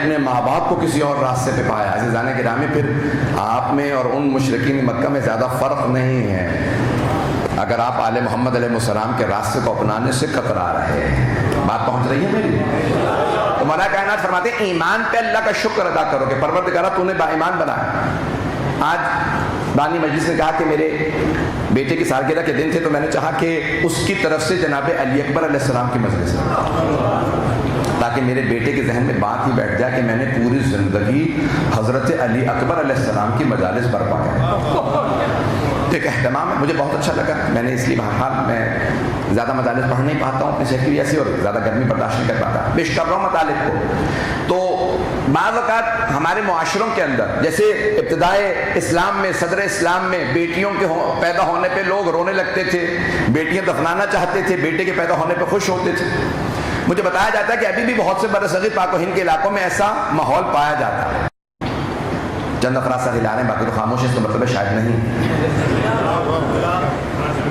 اپنے ماں باپ کو کسی اور راستے پہ پایا. عزیزان گرامی، پھر آپ میں اور ان مشرکین مکہ میں زیادہ فرق نہیں ہے اگر آپ آل محمد علیہ السلام کے راستے کو اپنانے سے کترا رہے ہیں. بات پہنچ رہی ہے میری؟ تو مولا کائنات فرماتے ہیں ایمان پہ اللہ کا شکر ادا کرو کہ پروردگارہ تو نے با ایمان بنایا. آج بانی مجلس نے کہا کہ میرے بیٹے کی سالگرہ کے دن تھے، تو میں نے چاہا کہ اس کی طرف سے جناب علی اکبر علیہ السلام کی مجلس تاکہ میرے بیٹے کے ذہن میں بات ہی بیٹھ جائے کہ میں نے پوری زندگی حضرت علی اکبر علیہ السلام کی مجالس برپا کی. ایک اہتمام ہے، مجھے بہت اچھا لگا. میں نے اس لیے بہرحال میں زیادہ مجالس پڑھ نہیں پاتا ہوں اپنے شہر کی وجہ سے، اور زیادہ گرمی برداشت نہیں کر پاتا، پیش کر رہا ہوں مطالب کو. تو بعض اوقات ہمارے معاشروں کے اندر، جیسے ابتدائے اسلام میں، صدر اسلام میں بیٹیوں کے پیدا ہونے پہ لوگ رونے لگتے تھے، بیٹیاں دفنانا چاہتے تھے، بیٹے کے پیدا ہونے پہ خوش ہوتے تھے. مجھے بتایا جاتا ہے کہ ابھی بھی بہت سے برصغیر پاک و ہند کے علاقوں میں ایسا ماحول پایا جاتا ہے. چند افراد سر ہلا رہے ہیں، باقی تو خاموش ہے، اس کا مطلب ہے شاید نہیں.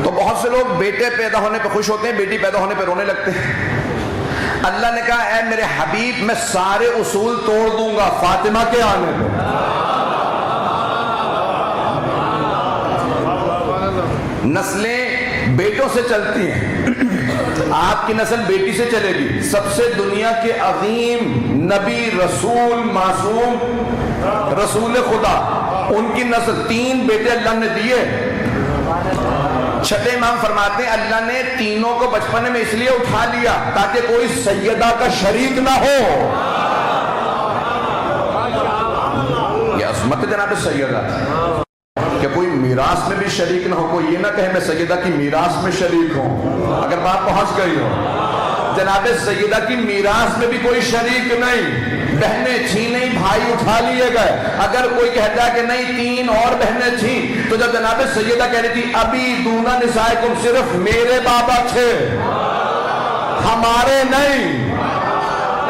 تو بہت سے لوگ بیٹے پیدا ہونے پہ خوش ہوتے ہیں، بیٹی پیدا ہونے پہ رونے لگتے ہیں. اللہ نے کہا اے میرے حبیب میں سارے اصول توڑ دوں گا فاطمہ کے آنے پہ. نسلیں بیٹوں سے چلتی ہیں، آپ کی نسل بیٹی سے چلے گی. سب سے دنیا کے عظیم نبی، رسول، معصوم، رسول خدا، ان کی نسل 3 بیٹے اللہ نے دیے. چھٹے امام فرماتے ہیں اللہ نے تینوں کو بچپنے میں اس لیے اٹھا لیا تاکہ کوئی سیدہ کا شریک نہ ہو. یہ عظمت جناب سیدہ کہ کوئی میراث میں بھی شریک نہ ہو. کوئی یہ نہ کہے میں سیدہ کی میراث میں شریک ہوں. اگر بات پہنچ گئی ہو، جناب سیدہ کی میراث میں بھی کوئی شریک نہیں. بہنیں تھیں نہیں، بھائی اٹھا لیے گئے. اگر کوئی کہتا ہے کہ نہیں 3 اور بہنیں تھیں، تو جب جناب سیدہ کہہ رہی تھی ابھی دون نسائکم، صرف میرے بابا تھے، ہمارے نہیں.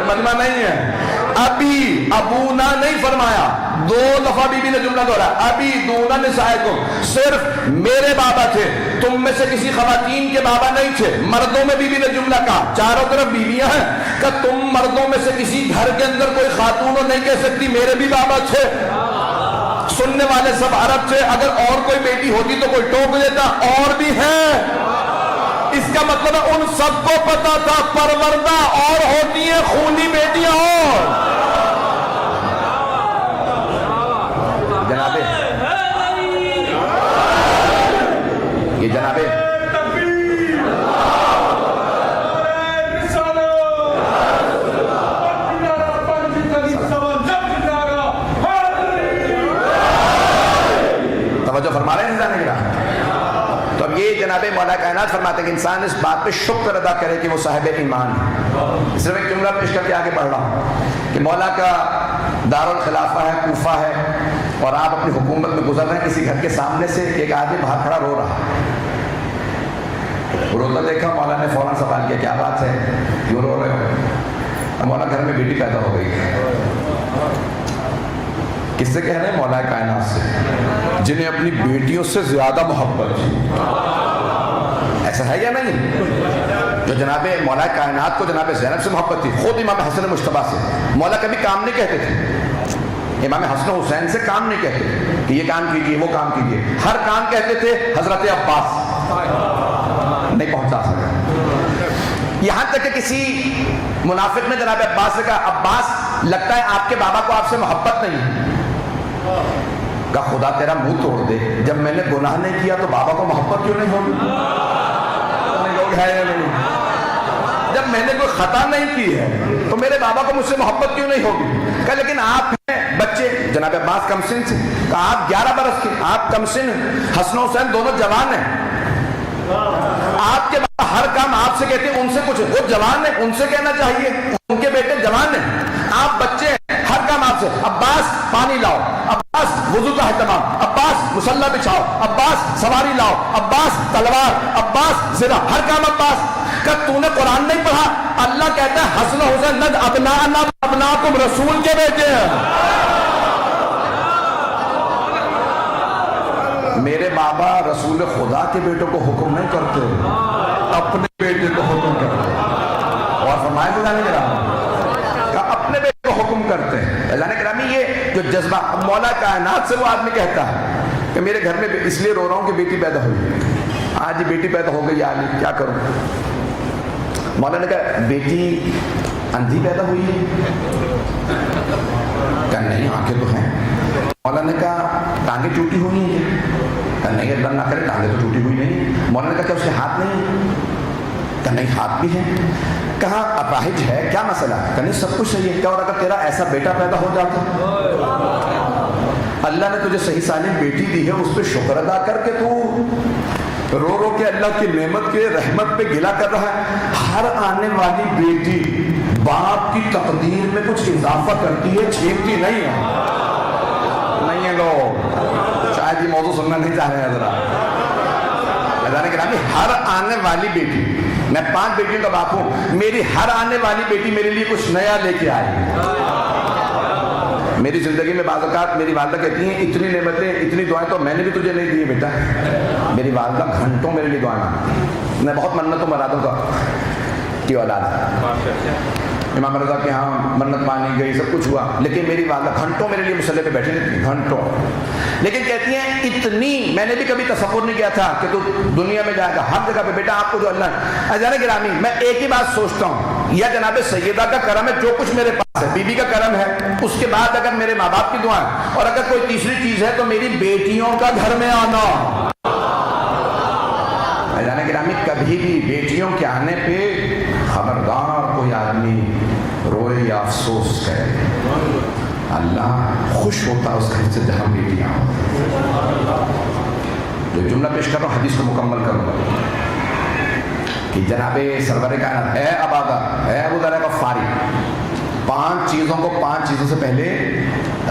مجمع نہیں ہے. ابھی ابونا نہیں فرمایا، 2 دفعہ بی بی نے جملہ دوہرایا. ابھی دون نسائکم، صرف میرے بابا تھے، تم میں سے کسی خواتین کے بابا نہیں تھے. مردوں میں بی بی نے جملہ کہا، چاروں طرف بیویاں ہیں، کہ تم مردوں میں سے کسی گھر کے اندر کوئی خاتون نہیں کہہ سکتی میرے بھی بابا تھے. سننے والے سب عرب تھے. اگر اور کوئی بیٹی ہوتی تو کوئی ٹوک دیتا، اور بھی ہے. اس کا مطلب ہے ان سب کو پتا تھا پروردہ اور ہوتی ہیں خونی بیٹیاں. اور جناب یہ جناب توجہ فرما رہے ہیں انسان گرا. تو اب یہ جناب مولا کائنات فرماتے ہیں کہ انسان اس بات پہ شکر ادا کرے کہ وہ صاحب ایمان ہے. صرف ایک جملہ پیش کر کے آگے بڑھ رہا ہوں کہ مولا کا دارالخلافہ ہے، کوفہ ہے، اور آپ اپنی حکومت میں گزر رہے ہیں. کسی گھر کے سامنے سے ایک آدمی باہر کھڑا رو رہا ہے. روتا دیکھا، مولا نے فوراً سوال کیا کیا بات ہے، کیوں رو رہے ہو؟ مولا گھر میں بیٹی پیدا ہو گئی ہے. کس سے کہہ رہے ہیں؟ مولا کائنات سے، جنہیں اپنی بیٹیوں سے زیادہ محبت ہے. ایسا ہے یا نہیں؟ جو جناب مولا کائنات کو جناب زینب سے محبت تھی. خود امام حسن مجتبیٰ سے مولا کبھی کام نہیں کہتے تھے. امام حسن حسین سے کام نہیں کہتے تھے کہ یہ کام کیجیے وہ کام کیجیے. ہر کام کہتے تھے حضرت عباس. نہیں پہنچا سکا. یہاں تک کہ کسی منافق نے جناب عباس سے کہا عباس لگتا ہے آپ کے بابا کو آپ سے محبت نہیں. کہا خدا تیرا منہ توڑ دے، جب میں نے گناہ نہیں کیا تو بابا کو محبت کیوں نہیں ہوگی؟ لوگ ہے یا نہیں؟ جب میں نے کوئی خطا نہیں کی ہے تو میرے بابا کو مجھ سے محبت کیوں نہیں ہوگی؟ کہا لیکن آپ ہیں بچے. جناب عباس کم سن سے. کہا آپ 11 برس کے، آپ کم سن ہیں. حسن حسین دونوں جوان ہیں. آپ کے بابا ہر کام آپ سے کہتے ہیں، ان سے کچھ وہ جوان ہیں، ان سے کہنا چاہیے، ان کے بیٹے جوان ہیں. آپ بچے ہیں، ہر کام آپ سے. عباس پانی لاؤ، عباس وضو کا اہتمام، عباس مصلی بچھاؤ، عباس سواری لاؤ، عباس تلوار، عباس زرہ، ہر کام عباس. کہ تو نے قرآن نہیں پڑھا؟ اللہ کہتا ہے حسن حسین ند ابناءنا ابناکم، رسول کے بیٹے ہیں. میرے بابا رسول خدا کے بیٹوں کو حکم نہیں کرتے، اپنے بیٹے کو حکم کرتے. اور فرمایا کہ اپنے بیٹے کو حکم کرتے ہیں. جو جذبہ. مولا کائنات سے وہ آدمی کہتا ہے کہ میرے گھر میں اس لیے رو رہا ہوں کہ بیٹی پیدا ہوئی. آج بیٹی پیدا ہو گئی علی, کیا کروں؟ مولا نے کہا بیٹی اندھی پیدا ہوئی ہے؟ کہا نہیں, آنکھیں تو ہیں. مولا نے کہا ٹانگیں ٹوٹی ہوئی ہیں؟ کہا نہیں, اللہ نہ کرے, ٹانگیں تو ٹوٹی ہوئی نہیں. مولا نے کہا کیا اس کے ہاتھ نہیں؟ کہا نہیں, ہاتھ بھی ہیں. کہا اپاہج ہے, کیا مسئلہ ہے؟ کہا نہیں, سب کچھ صحیح ہے. کیا اور اگر تیرا ایسا بیٹا پیدا ہو جاتا, اللہ نے تجھے صحیح سالم بیٹی دی ہے, اس پہ شکر ادا کر کے تو رو رو کے اللہ کی نعمت کے رحمت پہ گلا کر رہا ہے. ہر آنے والی بیٹی باپ کی تقدیر میں کچھ اضافہ کرتی ہے, چھینتی نہیں ہے. نہیں ہے لوگ, شاید یہ موضوع سننا نہیں چاہ رہے ہیں ذرا. اللہ کہ ہر آنے والی بیٹی, میں 5 بیٹیوں کا باپ ہوں, میری ہر آنے والی بیٹی میرے لیے کچھ نیا لے کے آئی. میری زندگی میں بعض اوقات میری والدہ کہتی ہیں اتنی نعمتیں اتنی دعائیں تو میں نے بھی تجھے نہیں دی بیٹا. میری والدہ گھنٹوں میرے لیے دعائیں مانگتی. میں بہت منتوں مرادوں کا کی اولاد ہے. امام رضا کے ہاں منت مانی گئی, سب کچھ ہوا, لیکن میری والدہ گھنٹوں میرے لیے مصلی پہ بیٹھی رہتی, گھنٹوں. لیکن کہتی ہیں اتنی میں نے بھی کبھی تصور نہیں کیا تھا کہ تو دنیا میں جائے گا ہر جگہ پہ. بیٹا آپ کو جو اللہ اجانے گرامی, میں ایک ہی بات سوچتا ہوں, یا جناب سیدہ کا کرم ہے جو کچھ میرے پاس ہے, بی بی کا کرم ہے, اس کے بعد اگر میرے ماں باپ کی دعائیں, اور اگر کوئی تیسری چیز ہے تو میری بیٹیوں کا گھر میں آنا. اجانے گرامی کبھی بھی بیٹیوں کے آنے پہ خبردار کوئی آدمی روئے یا افسوس کرے, اللہ خوش ہوتا ہے اس گھر سے جہاں بیٹیاں ہوں. جو جملہ پیش کر رہا ہوں حدیث کو مکمل کروں گا کہ جناب سرور کائنات, اے عبادہ, اے ابو ذر غفاری, 5 چیزوں کو 5 چیزوں سے پہلے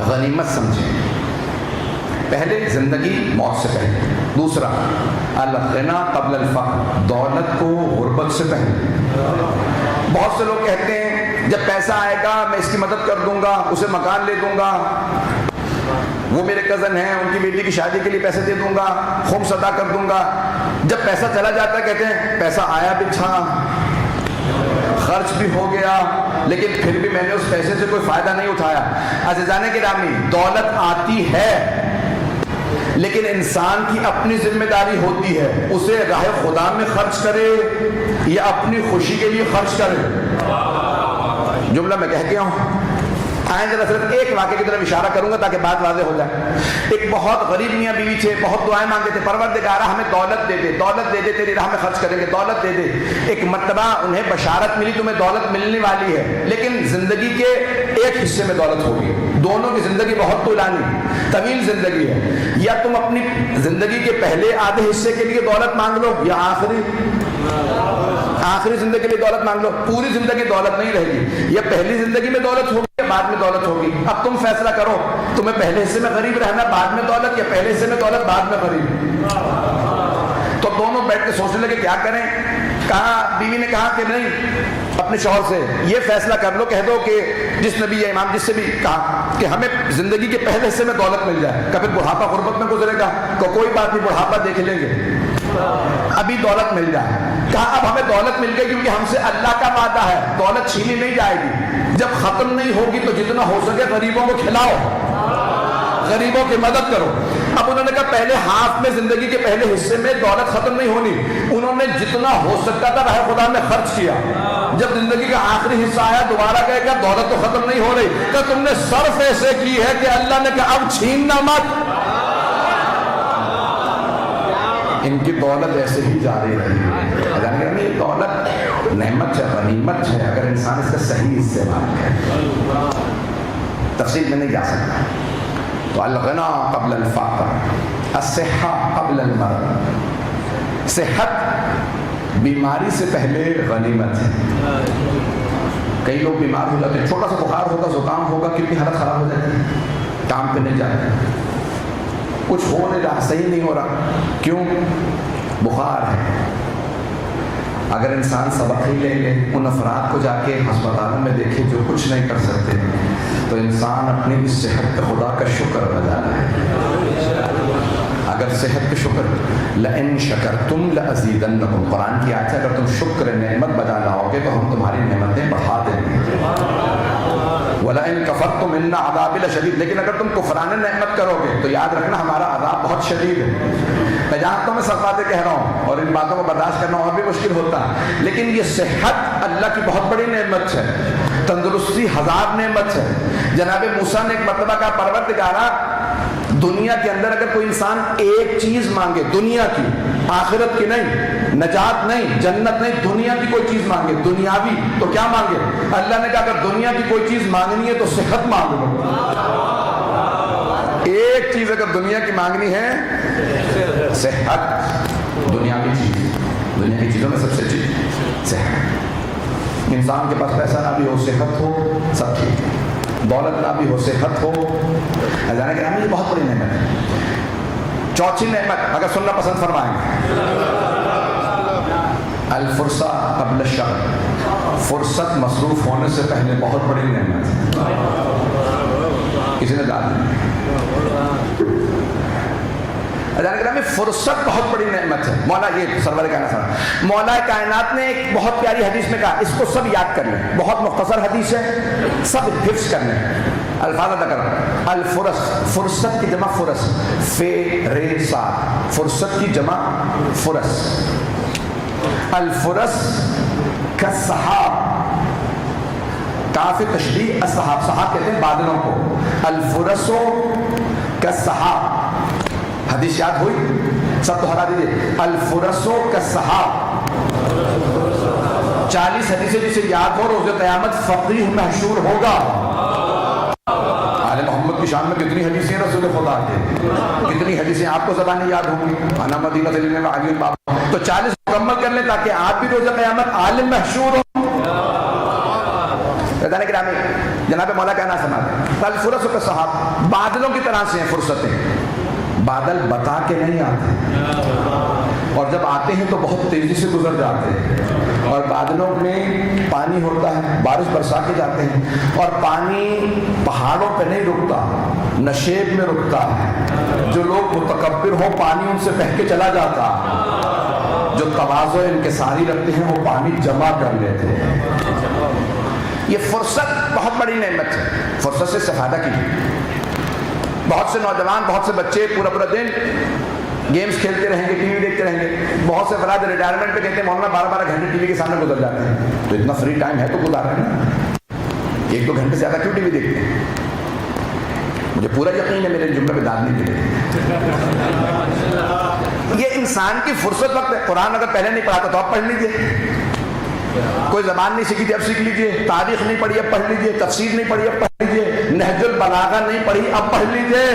غنیمت سمجھیں. پہلے زندگی موت سے پہلے. دوسرا الغنى قبل الفقر, دولت کو غربت سے پہلے. بہت سے لوگ کہتے ہیں جب پیسہ آئے گا میں اس کی مدد کر دوں گا, اسے مکان لے دوں گا, وہ میرے کزن ہیں ان کی بیٹی کی شادی کے لیے پیسے دے دوں گا, خمس ادا کر دوں گا. جب پیسہ چلا جاتا ہے کہتے ہیں پیسہ آیا بچھا, خرچ بھی ہو گیا, لیکن پھر بھی میں نے اس پیسے سے کوئی فائدہ نہیں اٹھایا. عزیزان گرامی, دولت آتی ہے لیکن انسان کی اپنی ذمہ داری ہوتی ہے, اسے راہ خدا میں خرچ کرے یا اپنی خوشی کے لیے خرچ کرے. جملہ میں کہہ گیا ہوں, آئیں ذرا صرف ایک واقعے کی طرف اشارہ کروں گا تاکہ بات واضح ہو جائے. ایک بہت غریب میاں بیوی تھے, بہت دعائیں مانگتے تھے, پروردگارہ ہمیں دولت دے دے, دولت دے دے, تیری راہ میں خرچ کریں گے, دولت دے دے. ایک مرتبہ انہیں بشارت ملی تمہیں دولت ملنے والی ہے, لیکن زندگی کے ایک حصے میں دولت ہوگی. دونوں کی زندگی بہت طولانی طویل زندگی ہے, یا تم اپنی زندگی کے پہلے آدھے حصے کے لیے دولت مانگ لو, یا آخری زندگی کے لیے دولت مانگ لو. پوری زندگی دولت نہیں رہے گی, یا پہلی زندگی میں دولت ہوگی یا بعد میں دولت ہوگی. اب تم فیصلہ کرو, تمہیں پہلے حصے میں غریب رہنا, بعد میں دولت, یا پہلے حصے میں دولت بعد میں غریب. تو دونوں بیٹھ کے سوچنے لگے کیا کریں. کہا, بیوی نے کہا کہ نہیں, اپنے شوہر سے یہ فیصلہ کر لو, کہہ دو کہ جس نبی یا امام جس سے بھی کہا کہ ہمیں زندگی کے پہلے حصے میں دولت مل جائے, کبھی بڑھاپا غربت میں گزرے گا, کوئی بات نہیں, بڑھاپا دیکھ لیں گے, ابھی دولت مل جائے. کہا اب ہمیں دولت مل گئی کیونکہ ہم سے اللہ کا وعدہ ہے, دولت چھینی نہیں جائے گی, جب ختم نہیں ہوگی تو جتنا ہو سکے غریبوں کو کھلاؤ, غریبوں کی مدد کرو. اب انہوں نے کہا پہلے ہاف میں, زندگی کے پہلے حصے میں دولت ختم نہیں ہونی, انہوں نے جتنا ہو سکتا تھا راہ خدا میں خرچ کیا. جب زندگی کا آخری حصہ آیا دوبارہ کہے گا دولت تو ختم نہیں ہو رہی, کہ تم نے صرف ایسے کی ہے کہ اللہ نے کہا اب چھیننا مت. ان کی دولت ایسے ہی جاری رہی. یہ دولت نعمت ہے, غنیمت ہے, اگر انسان اس کا صحیح استعمال کرے. تفصیل میں نہیں جا سکتا. تو الغنا قبل الفقر, الصحہ قبل المرض. صحت بیماری سے پہلے غنیمت ہے. کئی لوگ بیمار ہو جاتے ہیں, چھوٹا سا بخار ہوگا, زکام ہوگا, کیونکہ حالت خراب ہو جاتی ہے, کام پہ نہیں جاتے, کچھ ہو نہیں رہا, صحیح نہیں ہو رہا, کیوں؟ بخار ہے. اگر انسان سبق ہی لے لے, ان افراد کو جا کے ہسپتالوں میں دیکھے جو کچھ نہیں کر سکتے, تو انسان اپنی اس صحت پہ خدا کا شکر ادا ہے. اگر صحت پہ شکر, لئن شکرتم لازیدنکم, قرآن کی آیت ہے, اگر تم شکر نعمت بجا لاؤ گے تو ہم تمہاری نعمتیں بڑھا دیں گے. ولئن لئن کفرتم ان عذابی لشدید، لیکن اگر تم کفران نعمت کرو گے تو یاد رکھنا ہمارا عذاب بہت شدید ہے۔ میں جانتا ہوں میں سب باتیں کہہ رہا ہوں اور ان باتوں کو برداشت کرنا اور بھی مشکل ہوتا ہے، لیکن یہ صحت اللہ کی بہت بڑی نعمت ہے، تندرستی ہزار نعمت ہے۔ جناب موسیٰ نے ایک مرتبہ کہا پروردگارا دنیا کے اندر اگر کوئی انسان ایک چیز مانگے، دنیا کی، آخرت کی نہیں، نجات نہیں، جنت نہیں، دنیا کی کوئی چیز مانگے دنیاوی، تو کیا مانگے؟ اللہ نے کہا اگر دنیا کی کوئی چیز مانگنی ہے تو صحت مانگ لو۔ ایک چیز اگر دنیا کی مانگنی ہے، صحت، دنیا کی چیز، دنیا کی چیزوں میں سب سے چیز صحت۔ انسان کے پاس پیسہ نہ بھی ہو، صحت ہو، سب ٹھیک ہے، دولت نہ بھی ہو، صحت ہو، اللہ نے کہا یہ بہت بڑی نعمت ہے۔ چوتھی نعمت اگر سننا پسند فرمائیں گے، الفرصہ قبل الشغل، فرصت مصروف ہونے سے پہلے بہت بڑی نعمت ہے۔ کسی نے کہا اللہ نے فرصت بہت بڑی نعمت ہے۔ مولا یہ سرور کائنات صلی مولا کائنات نے ایک بہت پیاری حدیث میں کہا، اس کو سب یاد کر لیں، بہت مختصر حدیث ہے، سب حفظ کر لیں۔ الفاظ ادا کر رہا ہوں، الفرص، فرصت کی جمع فرص، فرصت کی جمع فرص، الفرص کالسحاب، کاف تشبیہ السحاب، سحاب کہتے ہیں بادلوں کو، الفرص کالسحاب، حدیث یاد ہوئی؟ سب تو ہرا دیجئے، الفرص کالسحاب، 40 حدیثیں جسے یاد ہو روز قیامت فقیہ محشور ہوگا۔ آل محمد کی شان میں کتنی حدیثیں رسول خدا کے، کتنی حدیثیں آپ کو زبانیں یاد ہوں گی، انا مدینہ علم علی بابا، تو 40 مکمل کر لیں تاکہ آپ بھی روز قیامت عالم محشور ہوں۔ جناب مولا کہنا سماتے الفرص کالسحاب، بادلوں کی طرح سے ہیں فرصتیں، بادل بتا کے نہیں آتے، اور جب آتے ہیں تو بہت تیزی سے گزر جاتے ہیں، اور بادلوں میں پانی ہوتا ہے، بارش برسا کے جاتے ہیں، اور پانی پہاڑوں پہ نہیں رکتا، نشیب میں رکتا ہے۔ جو لوگ متکبر ہوں پانی ان سے بہہ کے چلا جاتا، جو تواضع انکساری رکھتے ہیں وہ پانی جمع کر لیتے ہیں۔ یہ فرصت بہت بڑی نعمت ہے، فرصت سے استفادہ کیجیے۔ بہت سے نوجوان، بہت سے بچے پورا دن گیمز کھیلتے رہیں گے، ٹی وی دیکھتے رہیں گے، بہت سے افراد ریٹائرمنٹ پہ کہتے ہیں مولانا 12 گھنٹے ٹی وی کے سامنے گزر جاتے ہیں، تو اتنا فری ٹائم ہے تو گزارا ہے نا، 1-2 گھنٹے زیادہ کیوں ٹی وی دیکھتے ہیں؟ مجھے پورا یقین ہے میرے جملے پہ داد نہیں ملے۔ یہ انسان کی فرصت وقت ہے۔ قرآن اگر پہلے نہیں پڑھاتا تو آپ پڑھ لیجئے، کوئی زبان نہیں سیکھی تھی اب سیکھ لیجئے، تاریخ نہیں پڑھی اب پڑھ لیجئے، تفسیر نہیں پڑھی اب پڑھ لیجئے، نہج البلاغہ نہیں پڑھی اب پڑھ لیجئے۔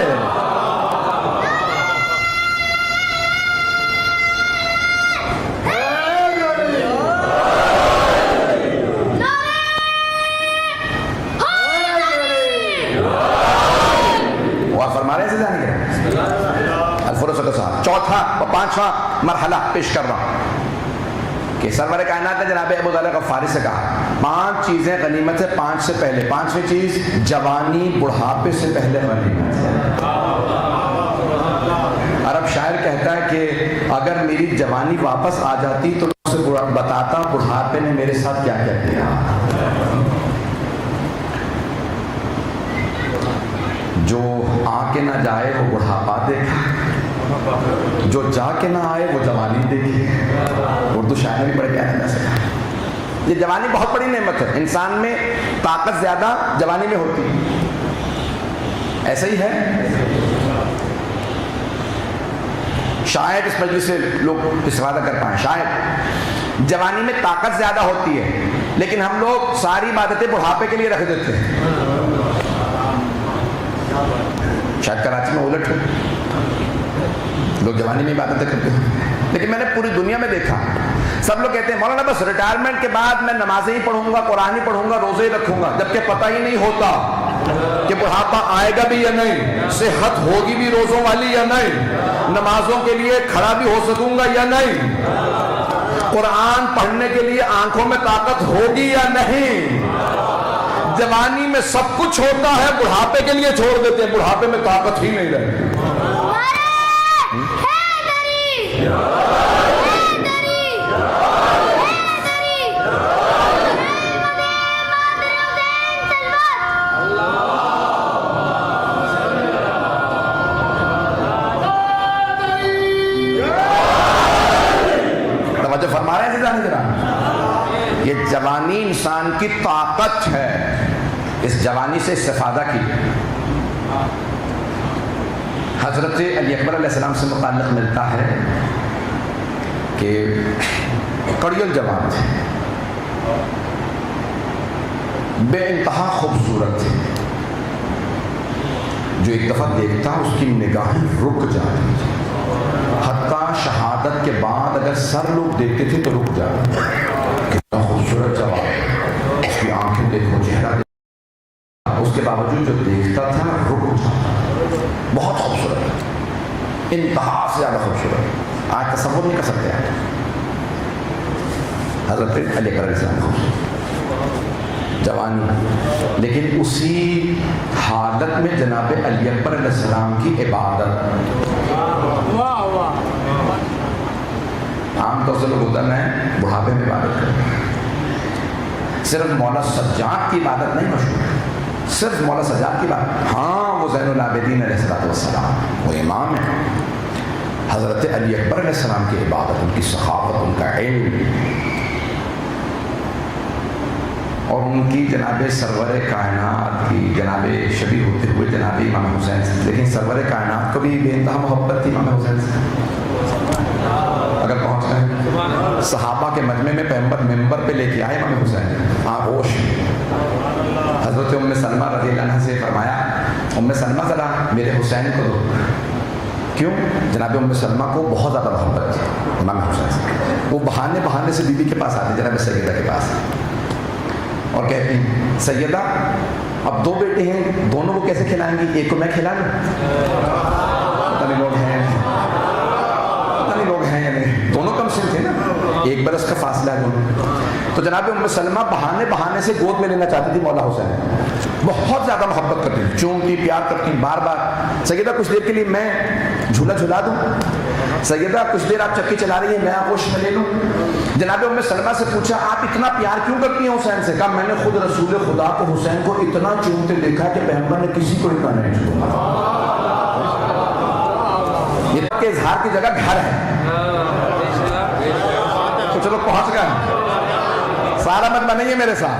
اور فرما رہے ہیں سے جانیں گے الفرص کالسحاب۔ چوتھا و 5واں مرحلہ پیش کر رہا ہوں کہ سرور کائنات نے جناب ابو ذر غفاری سے کہا 5 چیزیں غنیمت ہے 5 سے پہلے، 5ویں چیز جوانی بڑھاپے سے پہلے غنیمت ہے۔ عرب شاعر کہتا ہے کہ اگر میری جوانی واپس آ جاتی تو میں اسے بتاتا بڑھاپے نے میرے ساتھ کیا کیا کیا۔ جو آ کے نہ جائے وہ بڑھاپا دیکھا، جو جا کے نہ آئے وہ جوانی دیکھی۔ اردو شاعر بھی بڑے پیارے انداز سے کہا۔ یہ جوانی بہت بڑی نعمت ہے، انسان میں طاقت زیادہ جوانی میں ہوتی ہے، ایسا ہی ہے۔ شاید اس مجلس سے لوگ استفادہ کر پائیں، شاید جوانی میں طاقت زیادہ ہوتی ہے لیکن ہم لوگ ساری عبادتیں بڑھاپے کے لیے رکھ دیتے ہیں۔ شاید کراچی میں الٹ ہے، لوگ جوانی میں عبادتیں کرتے ہیں، لیکن میں نے پوری دنیا میں دیکھا سب لوگ کہتے ہیں مولانا بس ریٹائرمنٹ کے بعد میں نمازیں ہی پڑھوں گا، قرآن ہی پڑھوں گا، روزے ہی رکھوں گا، جبکہ پتہ ہی نہیں ہوتا کہ بڑھاپا آئے گا بھی یا نہیں، صحت ہوگی بھی روزوں والی یا نہیں، نمازوں کے لیے کھڑا بھی ہو سکوں گا یا نہیں، قرآن پڑھنے کے لیے آنکھوں میں طاقت ہوگی یا نہیں۔ جوانی میں سب کچھ ہوتا ہے، بڑھاپے کے لیے چھوڑ دیتے ہیں، بڑھاپے میں طاقت ہی نہیں رہتی۔ انسان کی طاقت ہے، اس جوانی سے استفادہ کی۔ حضرت علی اکبر علیہ السلام سے متعلق ملتا ہے کہ کڑیل جوان تھے، بے انتہا خوبصورت تھے، جو ایک دفعہ دیکھتا اس کی نگاہیں رک جاتی تھی، حتیٰ شہادت کے بعد اگر سر لوگ دیکھتے تھے تو رک جاتے، کتنا خوبصورت جوان، اس کی آنکھیں دیکھو، چہرہ دیکھو، اس کے باوجود جو دیکھتا تھا رک جاتا، بہت خوبصورت، انتہا سے زیادہ خوبصورت، آج تصور نہیں کر سکتے ہیں حضرت علی اکبر علیہ السلام جوانی، لیکن اسی حالت میں جناب علی اکبر علیہ السلام کی عبادت، عام طور سے لوگ ہوتا ہے بڑھاپے میں عبادت کرتے ہیں، صرف مولا سجاد کی عبادت نہیں مشہور، صرف مولا سجاد کی بات، ہاں وہ زین العابدین علیہ السلام وہ امام ہیں، حضرت علی اکبر علیہ السلام کی عبادت، ان کی سخاوت، ان کا علم، اور ان کی جناب سرور کائنات کی جناب شبیہ ہوتے ہوئے جناب امام حسین سے، لیکن سرور کائنات کو بھی بے انتہا محبت تھی امام حسین سے، اگر پہنچ گئے صحابہ کے مجمع میں پیغمبر ممبر پہ لے کے آئے امام حسین آغوش، حضرت ام سلمہ رضی اللہ عنہ سے فرمایا ام سلمہ ذرا میرے حسین کو دو، کیوں؟ جناب ام سلمہ کو بہت زیادہ محبت تھی امام حسین سے، وہ بہانے سے بی بی کے پاس آتی جناب سیدہ کے پاس اور کہتی سیدہ اب دو بیٹے ہیں، دونوں کو کیسے کھلائیں گی، ایک کو میں کھلا لوں، پتہ نہیں لوگ ہیں یا نہیں، دونوں کم سن تھے نا، ایک برس کا فاصلہ ہے دونوں، تو جناب ام سلمہ بہانے سے گود میں لینا چاہتی تھی مولا حسین، بہت زیادہ محبت کرتی، چومتی پیار کرتی، بار بار سیدہ کچھ دیر کے لیے میں جھولا جھلا دوں، سیدہ کچھ دیر آپ چکی چلا رہی ہیں میں آغوش میں لے لوں، جناب ام سلمہ سے پوچھا آپ اتنا پیار کیوں کرتی ہیں حسین سے؟ کہا میں نے خود رسول خدا کو حسین کو اتنا چومتے دیکھا کہ پیغمبر نے کسی کو اتنا نہیں چوما، یہ کہ اظہار کی جگہ گھر ہے، تو چلو پہنچ گئے، سارا مت بنائیے میرے ساتھ،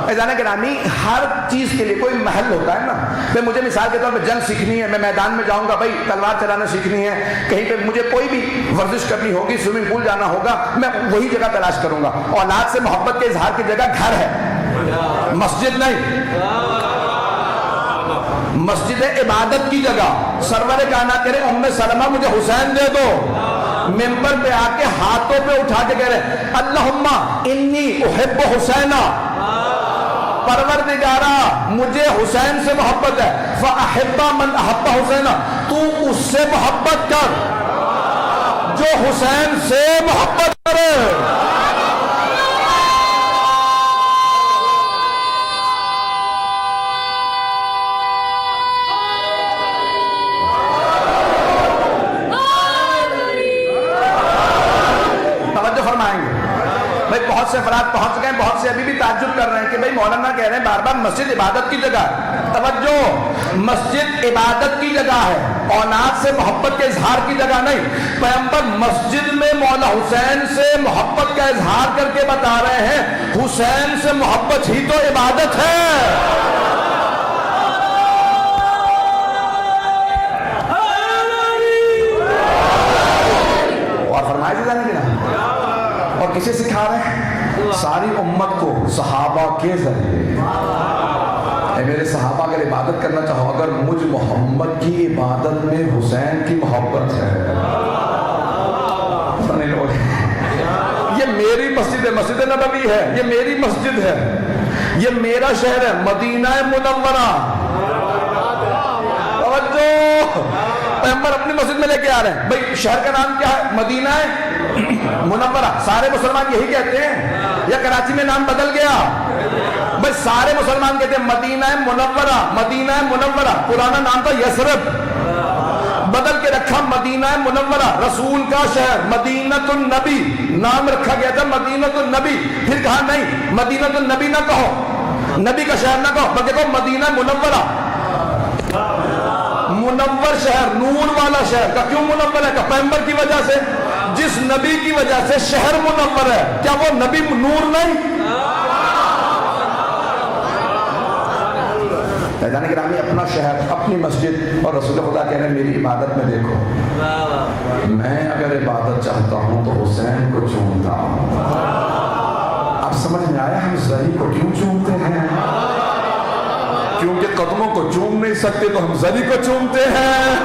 ایزانے گرامی ہر چیز کے لیے کوئی محل ہوتا ہے نا، پھر مجھے مثال کے طور پہ جنگ سیکھنی ہے، میں میدان میں جاؤں گا بھائی تلوار چلانا سیکھنی ہے، کہیں پہ مجھے کوئی بھی ورزش کرنی ہوگی، سوئمنگ پول جانا ہوگا، میں وہی جگہ تلاش کروں گا، اولاد سے محبت کے اظہار کی جگہ گھر ہے، مسجد نہیں، مسجد عبادت کی جگہ، سرور کائنات کہہ رہے ام سلمہ مجھے حسین دے دو، ممبر پہ آ کے ہاتھوں پہ اٹھا کے کہہ رہے اللہم انی احب حسینہ، پروردگارا مجھے حسین سے محبت ہے، فَأَحِبَّ مَنْ أَحَبَّ حُسَيْنَ، تو اس سے محبت کر جو حسین سے محبت کرے، توجہ فرمائیں گے بھائی، بہت سے افراد پہنچ گئے، بہت سے ابھی بھی تعجب کر رہے ہیں کہ بھائی مولانا کہہ رہے ہیں بار بار مسجد عبادت کی جگہ ہے، توجہ مسجد عبادت کی جگہ ہے، اولاد سے محبت کے اظہار کی جگہ نہیں، پیغمبر مسجد میں مولا حسین سے محبت کا اظہار کر کے بتا رہے ہیں حسین سے محبت ہی تو عبادت ہے، اور فرمائے جانے کے نا، اور کسے سکھا رہے ہیں؟ ساری امت کو صحابہ کے ذریعے، اے میرے صحابہ اگر عبادت کرنا چاہو، اگر مجھ محمد کی عبادت میں حسین کی محبت ہے، یہ میری مسجد ہے، مسجد نبوی ہے، یہ میری مسجد ہے، یہ میرا شہر ہے مدینہ منورہ، توجہ پیغمبر اپنی مسجد میں لے کے آ رہے ہیں، بھئی شہر کا نام کیا ہے؟ مدینہ منورہ، سارے مسلمان یہی کہتے ہیں یا کراچی میں نام بدل گیا؟ بھئی سارے مسلمان کہتے ہیں مدینہ منورہ، مدینہ منورہ، پرانا نام تھا یثرب، بدل کے رکھا مدینہ منورہ، رسول کا شہر، مدینۃ النبی نام رکھا گیا تھا، مدینۃ النبی، پھر کہا نہیں مدینۃ النبی نہ کہو، نبی کا شہر نہ کہو بلکہ کہو مدینہ منورہ، منور شہر، نور والا شہر، کا کیوں منور ہے؟ کہ پیغمبر کی وجہ سے، جس نبی کی وجہ سے شہر منور ہے، کیا وہ نبی نور نہیں؟ فیضان گرامی اپنا شہر، اپنی مسجد، اور رسول خدا کہہ رہے ہیں میری عبادت میں دیکھو، میں اگر عبادت چاہتا ہوں تو حسین کو چومتا ہوں۔ اب سمجھ میں آیا ہم زری کو کیوں چومتے ہیں؟ کیونکہ قدموں کو چوم نہیں سکتے تو ہم زری کو چومتے ہیں۔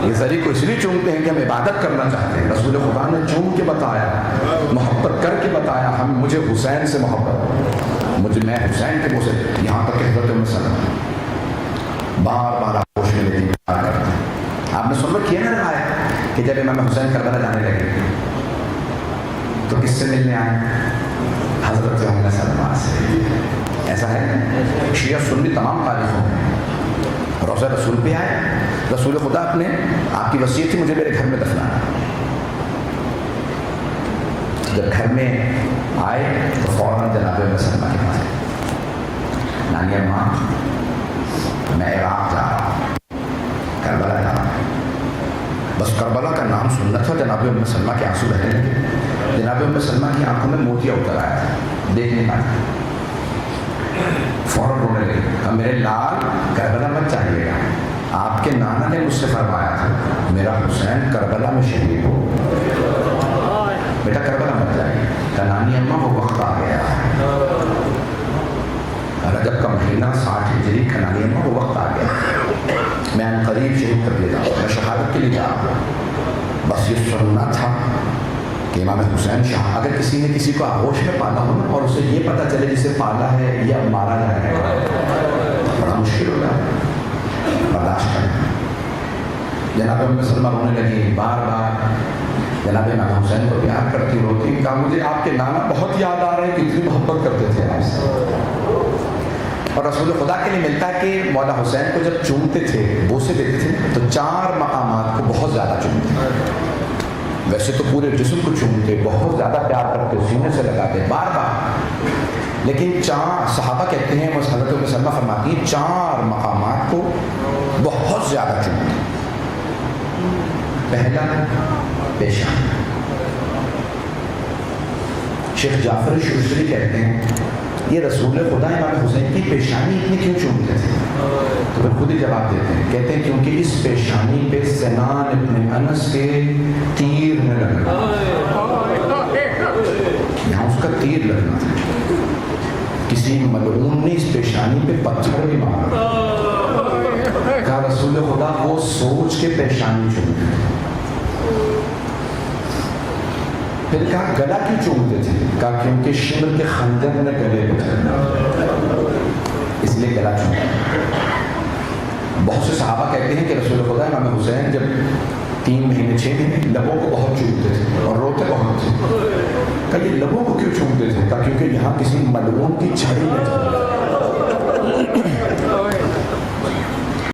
یہ زری کو اس لیے چومتے ہیں کہ ہم عبادت کرنا چاہتے ہیں۔ رسول خدا نے چوم کے بتایا، محبت کر کے بتایا، مجھے حسین سے محبت، میں حسین کے منہ سے، یہاں تک کہ حضرت ام سلمہ بار بار آغوش میں لیتے ہیں۔ آپ نے سن رکھی ہے نا روایت کہ جب امام حسین کربلا جانے لگے تو کس سے ملنے آئے؟ حضرت ام سلمہ سے۔ ایسا ہے شیعہ سنی تمام تاریخوں میں روضہ رسول پہ آئے، رسول خدا اپنے آپ کی وصیت تھی مجھے میرے گھر میں دفنانا۔ جب گھر میں آئے تو فوراً جناب ام سلمہ کے پاس، نانی اماں میں عراق جا رہا ہوں، کربلا جا رہا ہوں۔ بس کربلا کا نام سننا تھا، جناب ام سلمہ کے آنسو بہنے لگے۔ جناب ام سلمہ کی آنکھوں میں موتیا اتر آیا تھا، دیکھ نہیں پایا، فوراً رونے لگے، کہا میرے لال کربلا مت جائیے گا، آپ کے نانا نے مجھ سے فرمایا تھا میرا حسین کربلا میں شہید ہو، بیٹا کربلا مت جائیے۔ کہا نانی اماں وہ وقت آ گیا، رجب کا مہینہ 60 ہجری کا، نانی اماں وہ وقت آ گیا، میں ان قریب شہید کر دیا جاؤں، میں شہادت کے لیے جا رہا ہوں۔ بس یہ سننا تھا کہ امام حسین شاہ، اگر کسی نے کسی کو آغوش میں پالا ہو نا اور اسے یہ پتہ چلے جسے پالا ہے یہ اب مارا جائے گا، بڑا مشکل ہوگا برداشت کرنا۔ جناب ام سلمہ رونے لگی، بار بار جناب امام حسین کو پیار کرتی روتی، کہا مجھے آپ کے نانا بہت یاد آ رہے ہیں، کتنی محبت کرتے تھے آپ سے۔ اور رسول خدا کے لیے ملتا ہے کہ مولا حسین کو جب چومتے تھے، بوسے دیتے تھے تو 4 مقامات کو بہت زیادہ چومتے تھے۔ ویسے تو پورے جسم کو چومتے، بہت زیادہ پیار کرتے، سینے سے لگاتے بار بار، لیکن 4 صحابہ کہتے ہیں، حضرت ام سلمہ فرماتی ہیں 4 مقامات کو بہت زیادہ چومتے۔ پہلا پیشانی، شیخ جعفر شوشتری کہتے ہیں یہ رسول خدا امام حسین کی پیشانی اتنی کیوں چومتے تھے؟ تو پھر خود ہی جواب دیتے ہیں، کہتے ہیں کیونکہ اس پیشانی پہ سنان ابن انس کے تیر میں لگنا، یہاں اس کا تیر لگنا تھا، کسی ملعون نے اس پیشانی پہ پتھر بھی مارا۔ کہا رسول خدا وہ سوچ کے پیشانی چومتے تھے۔ پھر کہا گلا کیوں چومتے تھے؟ کہا کیونکہ شمر کے خنجر نے گلے پہ چلنا، اس لیے گلا چومتے۔ بہت سے صحابہ کہتے ہیں کہ رسول خدا امام حسین جب 3 مہینے 6 مہینے لبوں کو بہت چومتے تھے اور روتے بہت تھے۔ کہا یہ لبوں کو کیوں چومتے تھے؟ کہا کیونکہ یہاں کسی ملعون کی چھڑی ہے۔